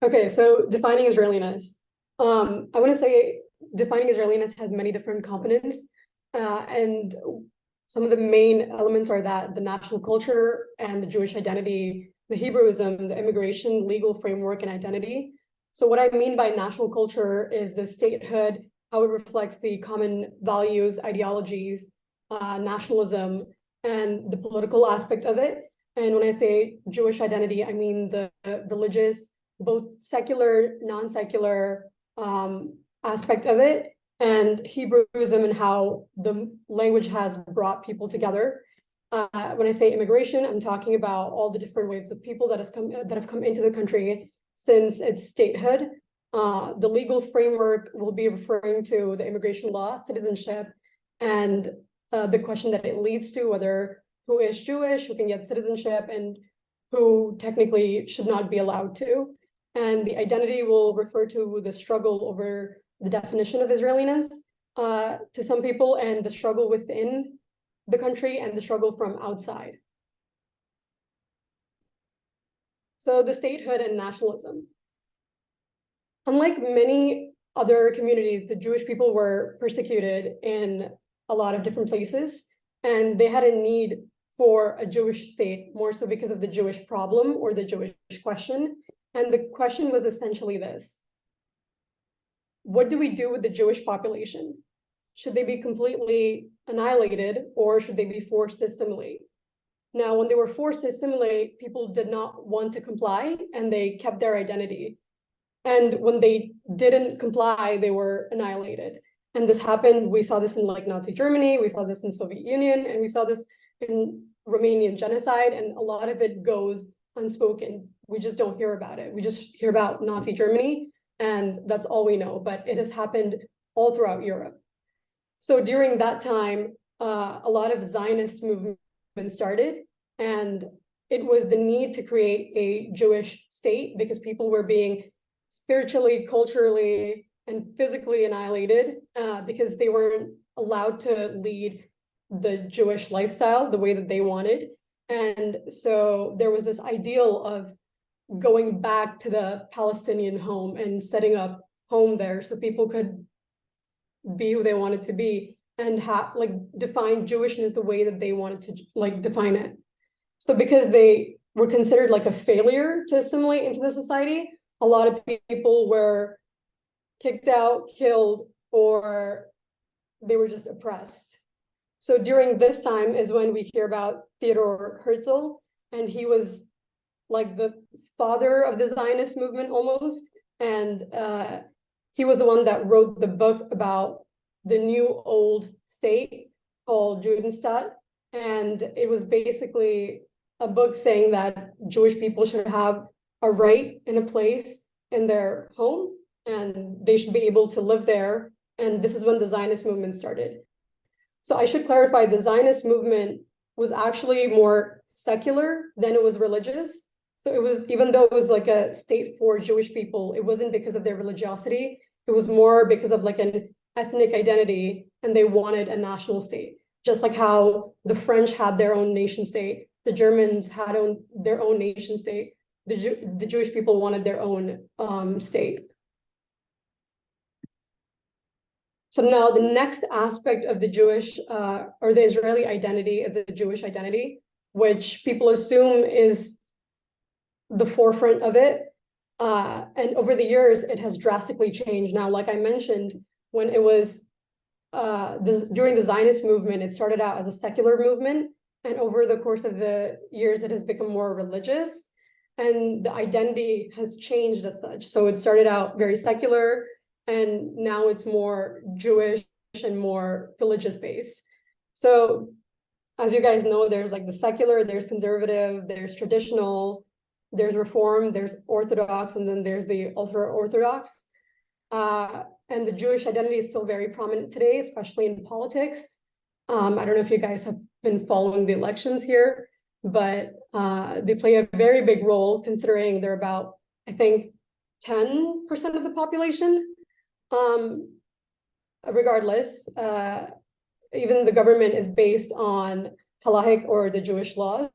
Okay, so defining Israeliness. I want to say defining Israeliness has many different components, and some of the main elements are that the national culture and the Jewish identity, the Hebrewism, the immigration, legal framework, and identity. So what I mean by national culture is the statehood, how it reflects the common values, ideologies, nationalism, and the political aspect of it. And when I say Jewish identity, I mean the religious, both secular, non-secular aspect of it, and Hebrewism and how the language has brought people together. When I say immigration, I'm talking about all the different waves of people that have come into the country since its statehood. The legal framework will be referring to the immigration law, citizenship, and the question that it leads to, whether who is Jewish, who can get citizenship, and who technically should not be allowed to. And the identity will refer to the struggle over the definition of Israeliness to some people, and the struggle within the country and the struggle from outside. So the statehood and nationalism. Unlike many other communities, the Jewish people were persecuted in a lot of different places, and they had a need for a Jewish state, more so because of the Jewish problem or the Jewish question. And the question was essentially this: what do we do with the Jewish population? Should they be completely annihilated, or should they be forced to assimilate? Now, when they were forced to assimilate, people did not want to comply, and they kept their identity. And when they didn't comply, they were annihilated. And this happened, we saw this in like Nazi Germany, we saw this in Soviet Union, and we saw this in Romanian genocide, and a lot of it goes unspoken. We just don't hear about it. We just hear about Nazi Germany, and that's all we know, but it has happened all throughout Europe. So during that time, a lot of Zionist movement started, and it was the need to create a Jewish state because people were being spiritually, culturally, and physically annihilated because they weren't allowed to lead the Jewish lifestyle the way that they wanted. And so there was this ideal of going back to the Palestinian home and setting up home there so people could be who they wanted to be and define Jewishness the way that they wanted to define it. So because they were considered like a failure to assimilate into the society, a lot of people were kicked out, killed, or they were just oppressed. So during this time is when we hear about Theodor Herzl, and he was like the father of the Zionist movement almost. And he was the one that wrote the book about the new old state called Judenstaat. And it was basically a book saying that Jewish people should have a right in a place in their home, and they should be able to live there. And this is when the Zionist movement started. So I should clarify, the Zionist movement was actually more secular than it was religious. So it was, even though it was like a state for Jewish people, it wasn't because of their religiosity. It was more because of like an ethnic identity, and they wanted a national state. Just like how the French had their own nation state, the Germans had their own nation state, the Jewish people wanted their own state. So now the next aspect of the Jewish or the Israeli identity is the Jewish identity, which people assume is the forefront of it. And over the years, it has drastically changed. Now, like I mentioned, when it was during the Zionist movement, it started out as a secular movement. And over the course of the years, it has become more religious. And the identity has changed as such. So it started out very secular, and now it's more Jewish and more religious based. So as you guys know, there's like the secular, there's conservative, there's traditional, there's reform, there's Orthodox, and then there's the ultra-Orthodox. And the Jewish identity is still very prominent today, especially in politics. I don't know if you guys have been following the elections here, but they play a very big role, considering they're about, I think, 10% of the population. Regardless, even the government is based on halachic or the Jewish laws,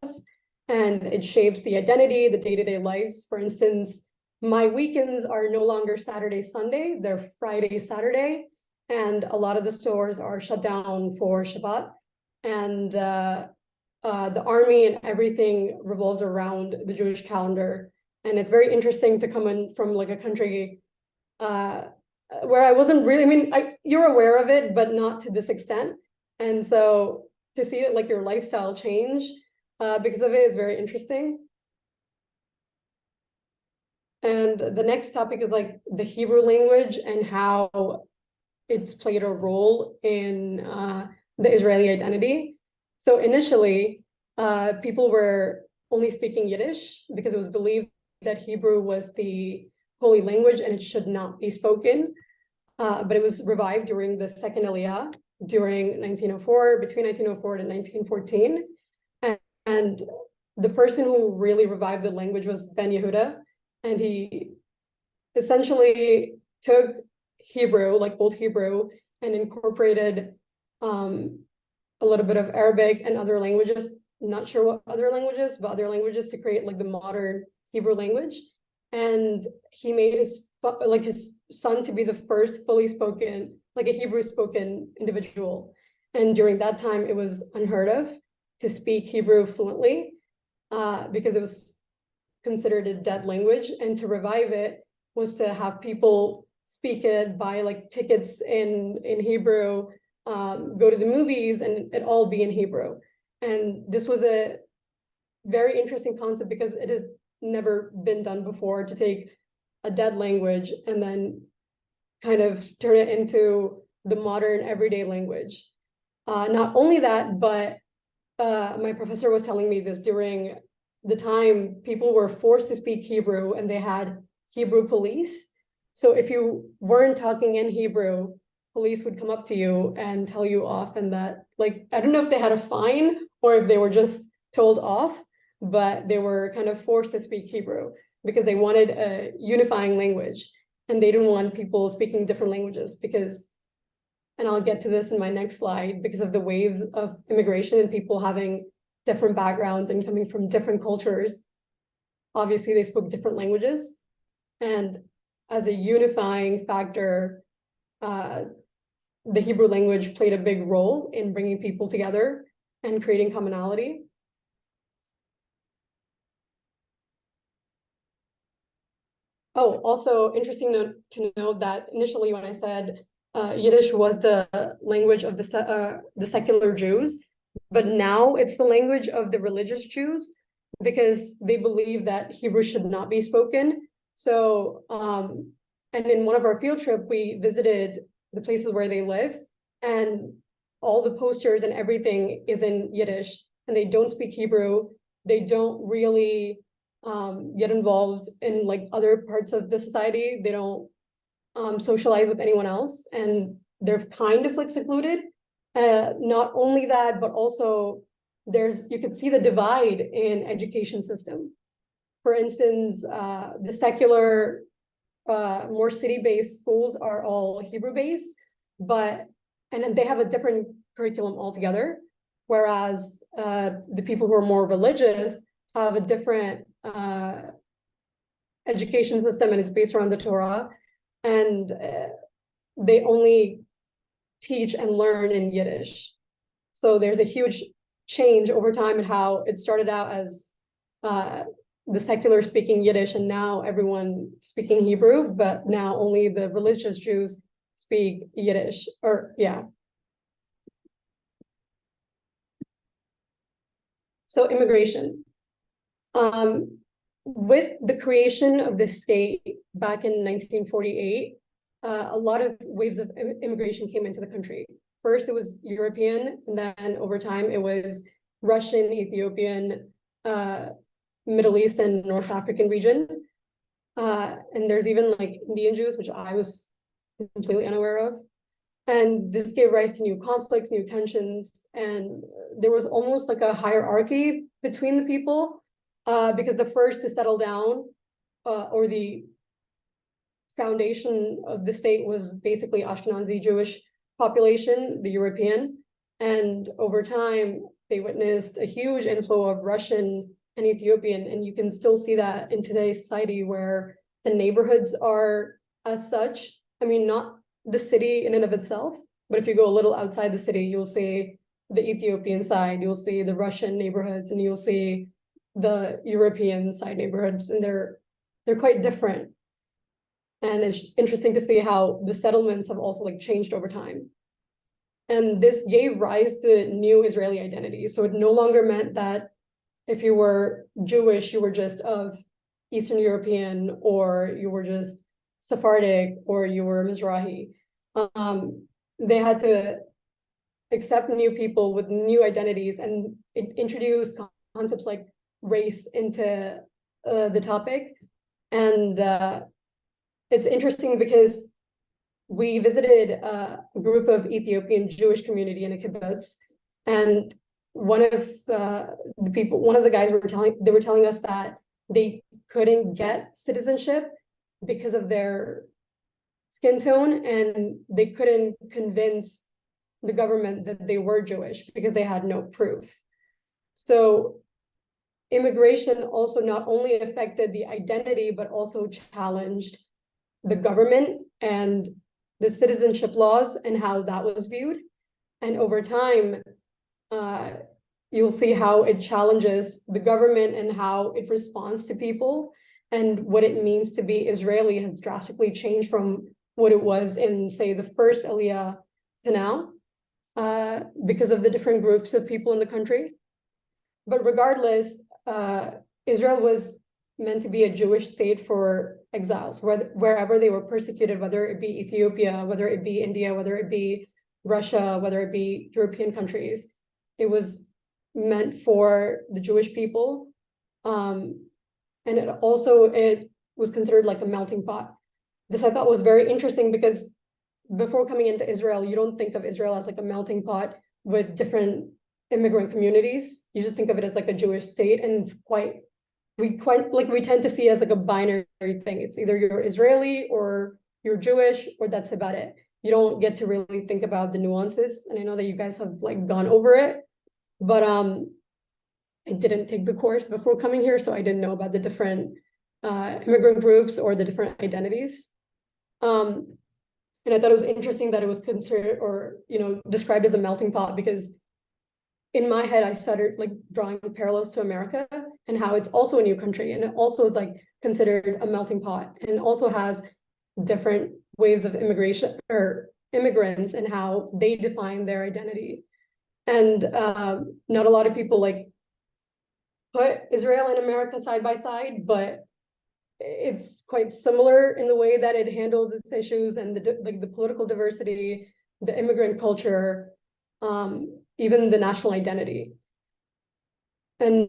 and it shapes the identity, the day-to-day lives. For instance, my weekends are no longer Saturday, Sunday, they're Friday, Saturday, and a lot of the stores are shut down for Shabbat. And the army and everything revolves around the Jewish calendar. And it's very interesting to come in from like a country where I wasn't really, I mean, you're aware of it, but not to this extent. And so to see it like your lifestyle change because of it is very interesting. And the next topic is like the Hebrew language and how it's played a role in the Israeli identity. So initially, people were only speaking Yiddish because it was believed that Hebrew was the holy language and it should not be spoken. But it was revived during the second Aliyah, during 1904, between 1904 and 1914. And the person who really revived the language was Ben Yehuda. And he essentially took Hebrew, like Old Hebrew, and incorporated a little bit of Arabic and other languages, not sure what other languages, but other languages to create like the modern Hebrew language. And he made his son to be the first fully spoken, like a Hebrew spoken individual. And during that time, it was unheard of to speak Hebrew fluently because it was considered a dead language. And to revive it was to have people speak it, buy like tickets in Hebrew, go to the movies, and it all be in Hebrew. And this was a very interesting concept because it has never been done before, to take a dead language and then kind of turn it into the modern everyday language. Not only that, but my professor was telling me this during the time people were forced to speak Hebrew and they had Hebrew police. So if you weren't talking in Hebrew, police would come up to you and tell you off, and that, like, I don't know if they had a fine or if they were just told off, but they were kind of forced to speak Hebrew because they wanted a unifying language and they didn't want people speaking different languages because, and I'll get to this in my next slide, because of the waves of immigration and people having different backgrounds and coming from different cultures, obviously they spoke different languages. And as a unifying factor, the Hebrew language played a big role in bringing people together and creating commonality. Oh, also interesting to note that initially when I said Yiddish was the language of the secular Jews, but now it's the language of the religious Jews because they believe that Hebrew should not be spoken. So, and in one of our field trips, we visited the places where they live, and all the posters and everything is in Yiddish, and they don't speak Hebrew. They don't really get involved in like other parts of the society. They don't socialize with anyone else, and they're kind of like secluded. Not only that, but also you could see the divide in education system. For instance, the secular, more city-based schools are all Hebrew-based, and then they have a different curriculum altogether, whereas the people who are more religious have a different education system, and it's based around the Torah, and they only teach and learn in Yiddish. So there's a huge change over time in how it started out as the secular speaking Yiddish, and now everyone speaking Hebrew, but now only the religious Jews speak Yiddish, or yeah. So immigration. With the creation of the state back in 1948, a lot of waves of immigration came into the country. First, it was European, and then over time, it was Russian, Ethiopian, Middle East, and North African region. And there's even like Indian Jews, which I was completely unaware of. And this gave rise to new conflicts, new tensions, and there was almost like a hierarchy between the people, because the first to settle down, or the foundation of the state, was basically Ashkenazi Jewish population, the European. And over time, they witnessed a huge inflow of Russian and Ethiopian, and you can still see that in today's society where the neighborhoods are as such. I mean, not the city in and of itself, but if you go a little outside the city, you'll see the Ethiopian side, you'll see the Russian neighborhoods, and you'll see the European side neighborhoods, and they're quite different. And it's interesting to see how the settlements have also like changed over time. And this gave rise to new Israeli identities. So it no longer meant that if you were Jewish, you were just of Eastern European, or you were just Sephardic, or you were Mizrahi. They had to accept new people with new identities, and it introduced concepts like race into the topic. And it's interesting because we visited a group of Ethiopian Jewish community in a kibbutz, and one of the guys they were telling us that they couldn't get citizenship because of their skin tone, and they couldn't convince the government that they were Jewish because they had no proof. So immigration also not only affected the identity, but also challenged the government and the citizenship laws and how that was viewed. And over time, you'll see how it challenges the government and how it responds to people, and what it means to be Israeli has drastically changed from what it was in, say, the first Aliyah to now, because of the different groups of people in the country. But regardless, Israel was meant to be a Jewish state for exiles, wherever they were persecuted, whether it be Ethiopia, whether it be India, whether it be Russia, whether it be European countries. It was meant for the Jewish people. And it was considered like a melting pot. This I thought was very interesting because before coming into Israel, you don't think of Israel as like a melting pot with different immigrant communities. You just think of it as like a Jewish state, and it's we tend to see it as like a binary thing. It's either you're Israeli or you're Jewish, or that's about it. You don't get to really think about the nuances. And I know that you guys have like gone over it, but I didn't take the course before coming here, so I didn't know about the different immigrant groups or the different identities. And I thought it was interesting that it was considered, or described as a melting pot, because in my head I started like drawing parallels to America and how it's also a new country, and it also is like considered a melting pot, and also has different waves of immigration or immigrants and how they define their identity. And not a lot of people like put Israel and America side by side, but it's quite similar in the way that it handles its issues, and the political diversity, the immigrant culture, even the national identity. And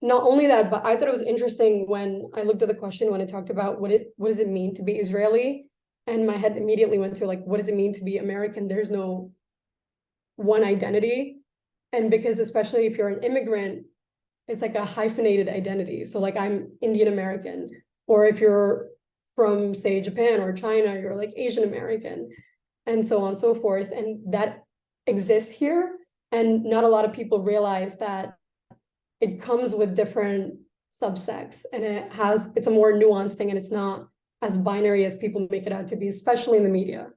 not only that, but I thought it was interesting when I looked at the question, when it talked about what does it mean to be Israeli, and my head immediately went to like, what does it mean to be American? There's no one identity. And because especially if you're an immigrant, it's like a hyphenated identity. So like I'm Indian American, or if you're from say Japan or China, you're like Asian American, and so on and so forth. And that exists here. And not a lot of people realize that it comes with different subsects, and it's a more nuanced thing, and it's not as binary as people make it out to be, especially in the media.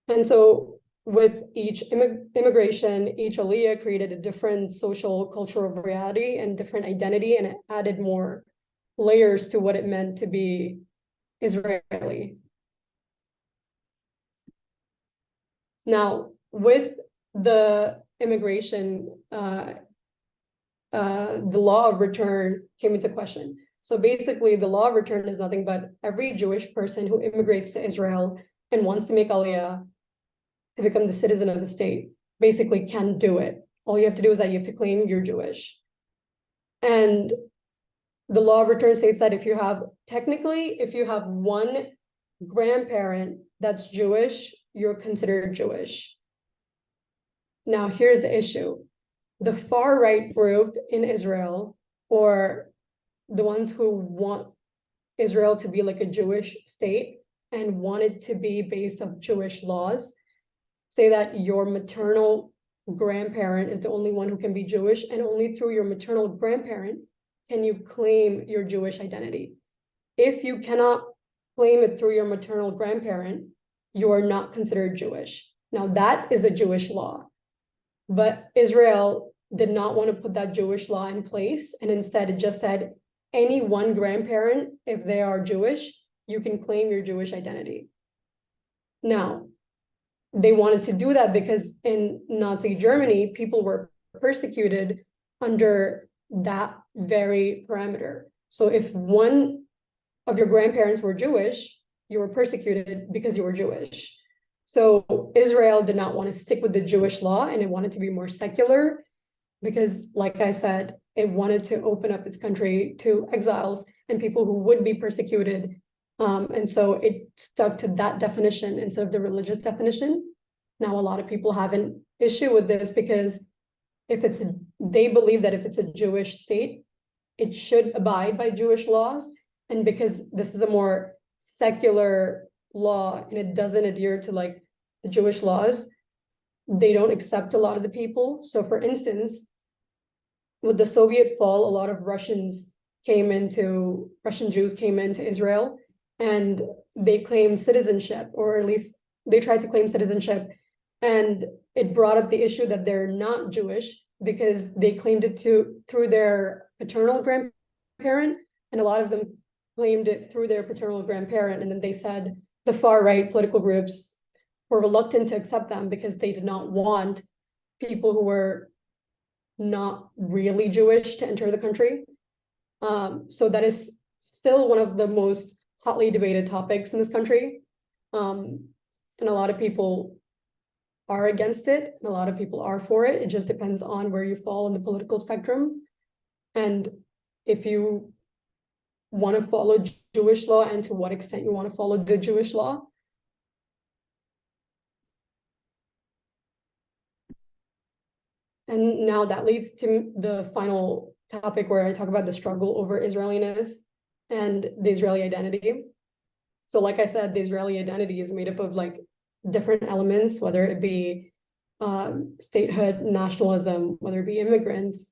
And so with each immigration, each aliyah created a different social cultural reality and different identity, and it added more layers to what it meant to be Israeli. Now, with the immigration, the law of return came into question. So basically, the law of return is nothing but every Jewish person who immigrates to Israel and wants to make aliyah to become the citizen of the state basically can do it. All you have to do is that you have to claim you're Jewish. And the law of return states that if you have one grandparent that's Jewish, you're considered Jewish. Now, here's the issue. The far right group in Israel, or the ones who want Israel to be like a Jewish state and want it to be based on Jewish laws, say that your maternal grandparent is the only one who can be Jewish, and only through your maternal grandparent can you claim your Jewish identity. If you cannot claim it through your maternal grandparent, you are not considered Jewish. Now that is a Jewish law, but Israel did not want to put that Jewish law in place, and instead it just said any one grandparent, if they are Jewish, you can claim your Jewish identity. Now, they wanted to do that because in Nazi Germany, people were persecuted under that very parameter. So if one of your grandparents were Jewish, you were persecuted because you were Jewish. So Israel did not want to stick with the Jewish law, and it wanted to be more secular because, like I said, it wanted to open up its country to exiles and people who would be persecuted. And so it stuck to that definition instead of the religious definition. Now, a lot of people have an issue with this because they believe that if it's a Jewish state, it should abide by Jewish laws. And because this is a more secular law and it doesn't adhere to like the Jewish laws, they don't accept a lot of the people. So for instance, with the Soviet fall, a lot of Russian Jews came into Israel, and they claimed citizenship, or at least they tried to claim citizenship. And it brought up the issue that they're not Jewish because they claimed it through their paternal grandparent, and a lot of them claimed it through their paternal grandparent. And then they said the far right political groups were reluctant to accept them because they did not want people who were not really Jewish to enter the country. So that is still one of the most hotly debated topics in this country. And a lot of people are against it, and a lot of people are for it. It just depends on where you fall in the political spectrum. And if you want to follow Jewish law and to what extent you want to follow the Jewish law. And now that leads to the final topic where I talk about the struggle over Israeliness and the Israeli identity. So like I said, the Israeli identity is made up of like different elements, whether it be statehood, nationalism, whether it be immigrants,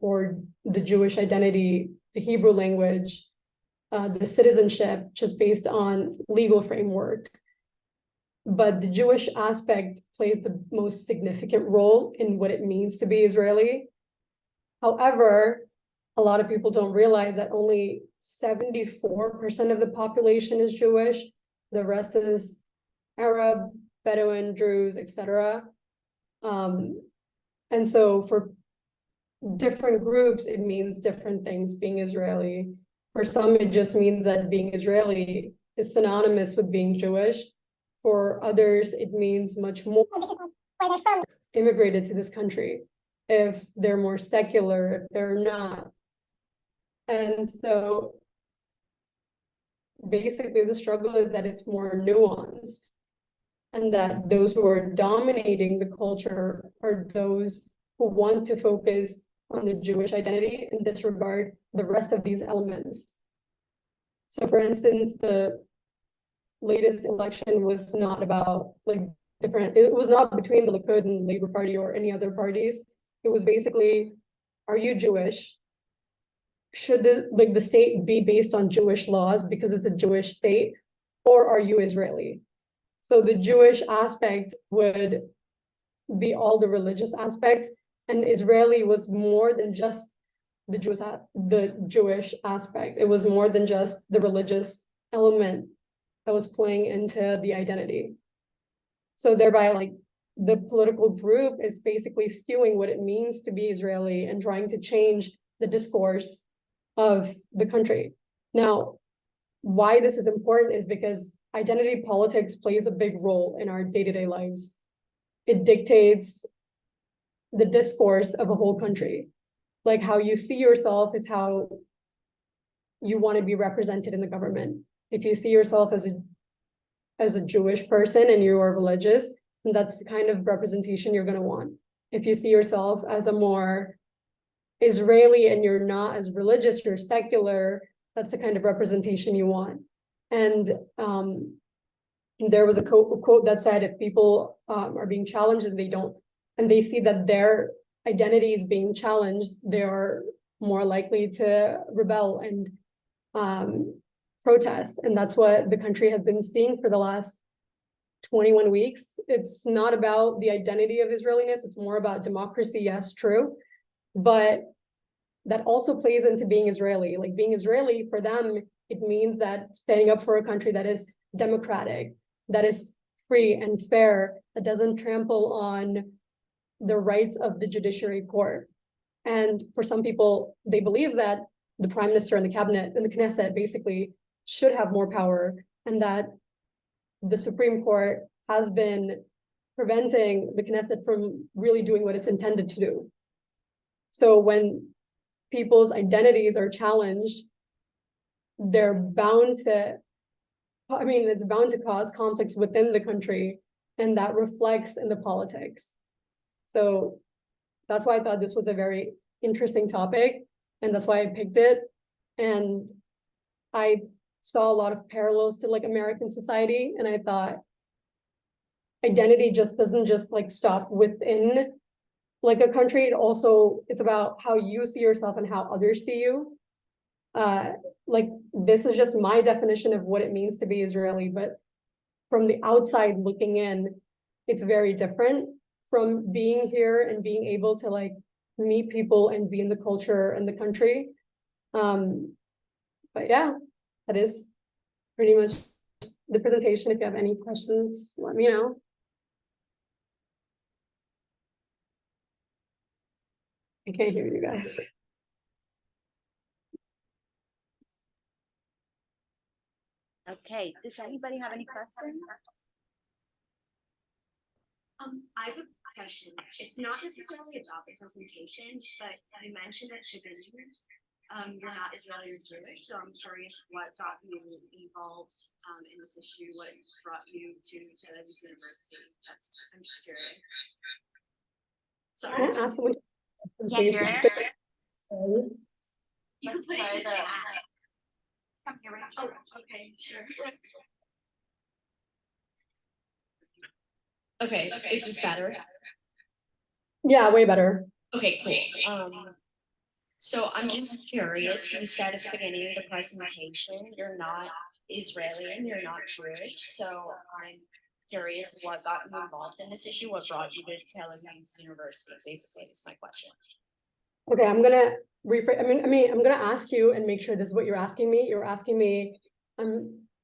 or the Jewish identity, the Hebrew language, the citizenship, just based on legal framework. But the Jewish aspect plays the most significant role in what it means to be Israeli. However, a lot of people don't realize that only 74% of the population is Jewish. The rest is Arab, Bedouin, Druze, etc. And so for different groups, it means different things being Israeli. For some, it just means that being Israeli is synonymous with being Jewish. For others, it means much more where they're from, immigrated to this country, if they're more secular, if they're not. And so basically the struggle is that it's more nuanced, and that those who are dominating the culture are those who want to focus on the Jewish identity and disregard the rest of these elements. So for instance, the latest election was not about it was not between the Likud and Labour Party or any other parties. It was basically, are you Jewish? Should the state be based on Jewish laws because it's a Jewish state, or are you Israeli? So the Jewish aspect would be all the religious aspect, and Israeli was more than just the Jewish aspect. It was more than just the religious element that was playing into the identity. So thereby, the political group is basically skewing what it means to be Israeli and trying to change the discourse of the country. Now, why this is important is because identity politics plays a big role in our day-to-day lives. It dictates the discourse of a whole country. Like how you see yourself is how you want to be represented in the government. If you see yourself as a Jewish person and you are religious, then that's the kind of representation you're going to want. If you see yourself as a more Israeli and you're not as religious, you're secular, that's the kind of representation you want. And there was a quote that said, if people are being challenged and they see that their identity is being challenged, they are more likely to rebel and protest. And that's what the country has been seeing for the last 21 weeks. It's not about the identity of Israeliness. It's more about democracy. Yes, true. But that also plays into being Israeli. Like being Israeli for them, it means that standing up for a country that is democratic, that is free and fair, that doesn't trample on the rights of the judiciary court. And for some people, they believe that the prime minister and the cabinet and the Knesset basically should have more power, and that the Supreme Court has been preventing the Knesset from really doing what it's intended to do. So when people's identities are challenged, they're bound to, it's bound to cause conflicts within the country, and that reflects in the politics. So that's why I thought this was a very interesting topic, and that's why I picked it. And I saw a lot of parallels to like American society, and I thought identity just doesn't just like stop within like a country. It's about how you see yourself and how others see you. Like this is just my definition of what it means to be Israeli, but from the outside looking in, it's very different from being here and being able to like meet people and be in the culture and the country. But yeah, that is pretty much the presentation. If you have any questions, let me know. I can't hear you guys. Okay, does anybody have any questions? I have a question. It's not necessarily about the presentation, but you mentioned at beginning, you're not Israeli or Jewish, so I'm curious what got you involved in this issue, what brought you to Tel Aviv University. I'm just curious. Can I ask someone? Can't hear it. You can put it in the chat. Oh, okay, sure. Okay, is this better? Yeah, way better. Okay, cool. So I'm just curious, you said at the beginning of the presentation, you're not Israeli and you're not Jewish, so I'm curious what got you involved in this issue, what brought you to Tel Aviv University, basically, is my question. Okay, I'm gonna rephrase. I'm gonna ask you and make sure this is what you're asking me. You're asking me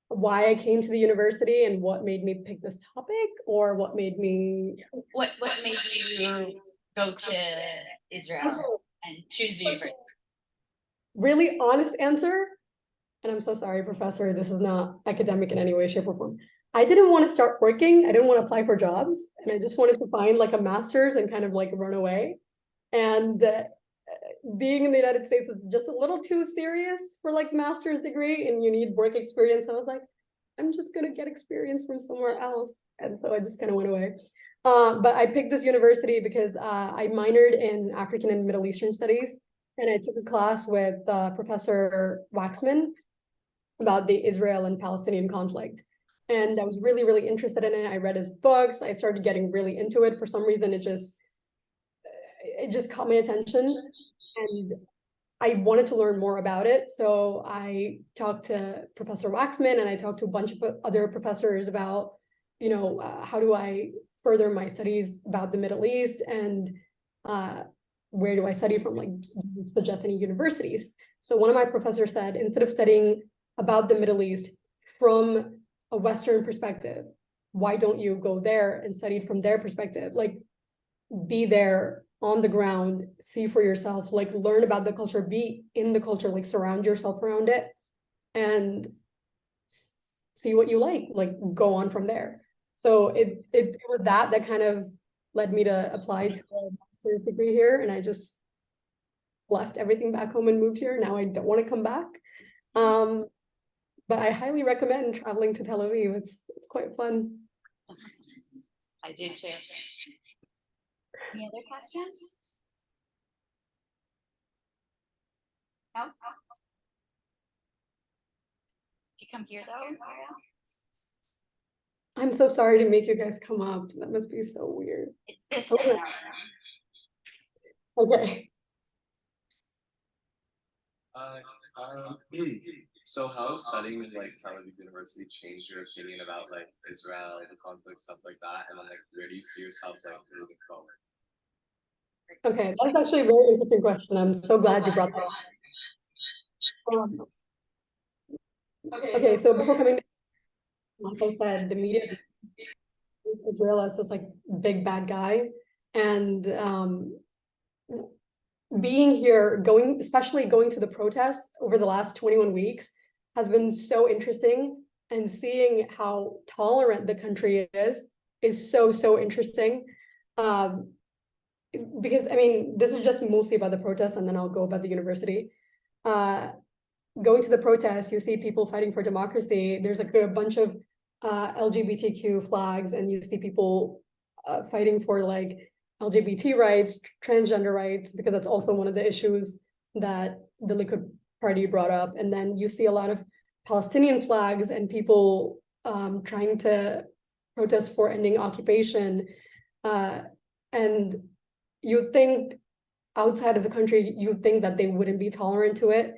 why I came to the university and what made me pick this topic, or what made me What made you go to Israel and choose the university? Really honest answer, and I'm so sorry, professor, this is not academic in any way, shape, or form. I didn't want to start working. I didn't want to apply for jobs, and I just wanted to find like a master's and kind of like run away. And being in the United States is just a little too serious for like master's degree, and you need work experience. So I was like, I'm just gonna get experience from somewhere else. And so I just kind of went away. But I picked this university because I minored in African and Middle Eastern studies, and I took a class with Professor Waxman about the Israel and Palestinian conflict. And I was really, really interested in it. I read his books. I started getting really into it. For some reason, it just caught my attention, and I wanted to learn more about it. So I talked to Professor Waxman, and I talked to a bunch of other professors about, how do I further my studies about the Middle East, and where do I study from, like, suggest any universities. So one of my professors said, instead of studying about the Middle East from a Western perspective, why don't you go there and study it from their perspective? Like, be there on the ground, see for yourself, like learn about the culture, be in the culture, like surround yourself around it, and see what you like go on from there. So it was that kind of led me to apply to a master's degree here, and I just left everything back home and moved here. Now I don't want to come back. But I highly recommend traveling to Tel Aviv. It's quite fun. I do too. Any other questions? No? Did you come here though, Maria? I'm so sorry to make you guys come up. That must be so weird. It's this Okay. side. Okay. So how studying like Tel Aviv University changed your opinion about like Israel, the conflict, stuff like that, and then like where do you see yourself like moving forward? Okay, that's actually a very interesting question. I'm so glad you brought that up. Okay, so before coming, like I said, the media views Israel as this like big bad guy, and being here, especially going to the protests over the last 21 weeks has been so interesting, and seeing how tolerant the country is so interesting. Um, because I mean, this is just mostly about the protest, and then I'll go about the university. Going to the protests, you see people fighting for democracy. There's like a bunch of LGBTQ flags, and you see people fighting for like LGBT rights, transgender rights, because that's also one of the issues that the Likud party brought up. And then you see a lot of Palestinian flags and people trying to protest for ending occupation. And you think outside of the country, you think that they wouldn't be tolerant to it,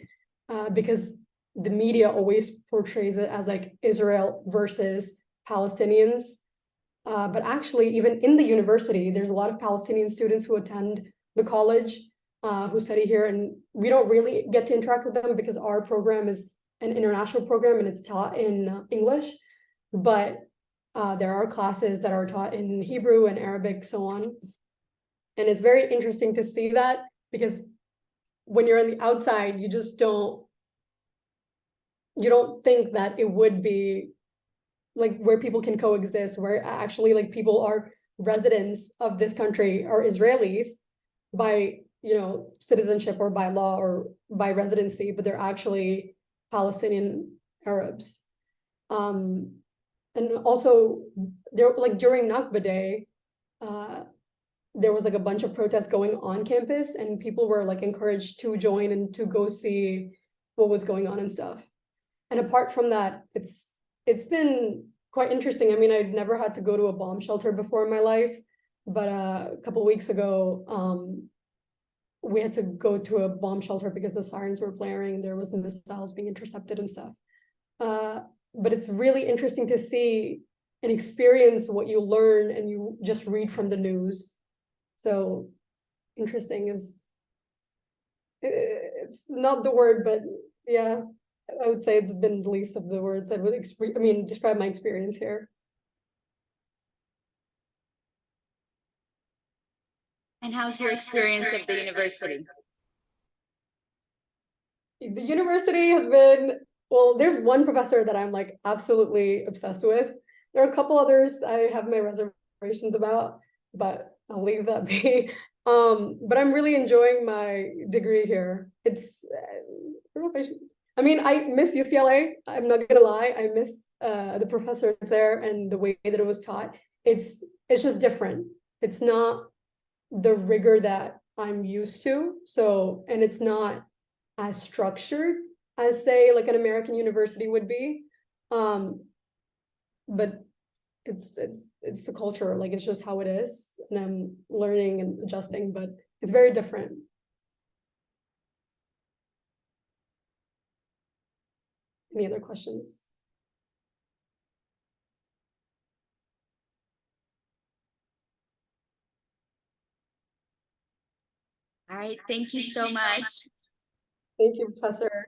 because the media always portrays it as like Israel versus Palestinians. But actually, even in the university, there's a lot of Palestinian students who attend the college, who study here, and we don't really get to interact with them because our program is an international program and it's taught in English. But there are classes that are taught in Hebrew and Arabic, so on. And it's very interesting to see that, because when you're on the outside, you don't think that it would be like where people can coexist, where actually like people are residents of this country, are Israelis by, citizenship or by law or by residency, but they're actually Palestinian Arabs. And also there, like during Nakba Day, there was like a bunch of protests going on campus, and people were like encouraged to join and to go see what was going on and stuff. And apart from that, it's been quite interesting. I mean, I'd never had to go to a bomb shelter before in my life, but a couple weeks ago, we had to go to a bomb shelter because the sirens were blaring. There was missiles being intercepted and stuff. But it's really interesting to see and experience what you learn and you just read from the news. So interesting it's not the word, but yeah, I would say it's been the least of the words that would describe my experience here. And how's your experience of the university? The university has been, well, there's one professor that I'm like absolutely obsessed with. There are a couple others I have my reservations about, but I'll leave that be. But I'm really enjoying my degree here. It's, I don't know if I miss UCLA. I'm not gonna lie. I miss the professor there and the way that it was taught. It's just different. It's not the rigor that I'm used to. So, and it's not as structured as say like an American university would be. But it's the culture, like it's just how it is, and I'm learning and adjusting, but it's very different. Any other questions? All right, thank you so much. Thank you, Professor.